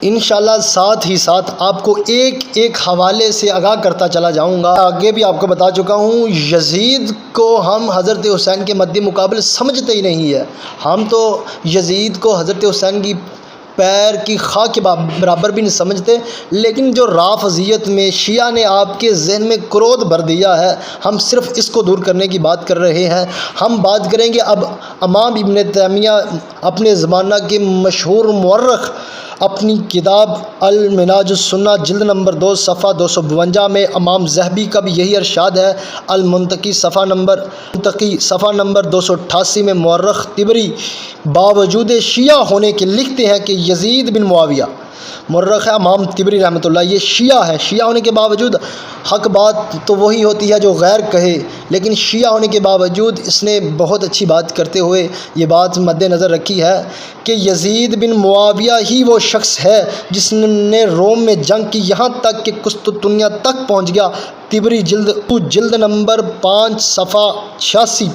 انشاءاللہ ساتھ ہی ساتھ آپ کو ایک ایک حوالے سے آگاہ کرتا چلا جاؤں گا۔ آگے بھی آپ کو بتا چکا ہوں، یزید کو ہم حضرت حسین کے مد مقابل سمجھتے ہی نہیں ہے۔ ہم تو یزید کو حضرت حسین کی پیر کی خاک کے برابر بھی نہیں سمجھتے، لیکن جو رافضیت میں شیعہ نے آپ کے ذہن میں کرودھ بھر دیا ہے، ہم صرف اس کو دور کرنے کی بات کر رہے ہیں۔ ہم بات کریں گے اب امام ابن تیمیہ اپنے زمانہ کے مشہور مورخ، اپنی کتاب المنہاج السنہ جلد نمبر 2 صفحہ 252 میں امام ذہبی کا بھی یہی ارشاد ہے۔ المنتقی صفحہ نمبر 288 میں مورخ طبری باوجود شیعہ ہونے کے لکھتے ہیں کہ یزید بن معاویہ، مورخ ہے امام طبری رحمۃ اللہ، یہ شیعہ ہے۔ شیعہ ہونے کے باوجود، حق بات تو وہی ہوتی ہے جو غیر کہے، لیکن شیعہ ہونے کے باوجود اس نے بہت اچھی بات کرتے ہوئے یہ بات مد نظر رکھی ہے کہ یزید بن معاویہ ہی وہ شخص ہے جس نے روم میں جنگ کی، یہاں تک کہ قسطنطنیہ تک پہنچ گیا۔ طبری جلد نمبر 5 صفحہ 86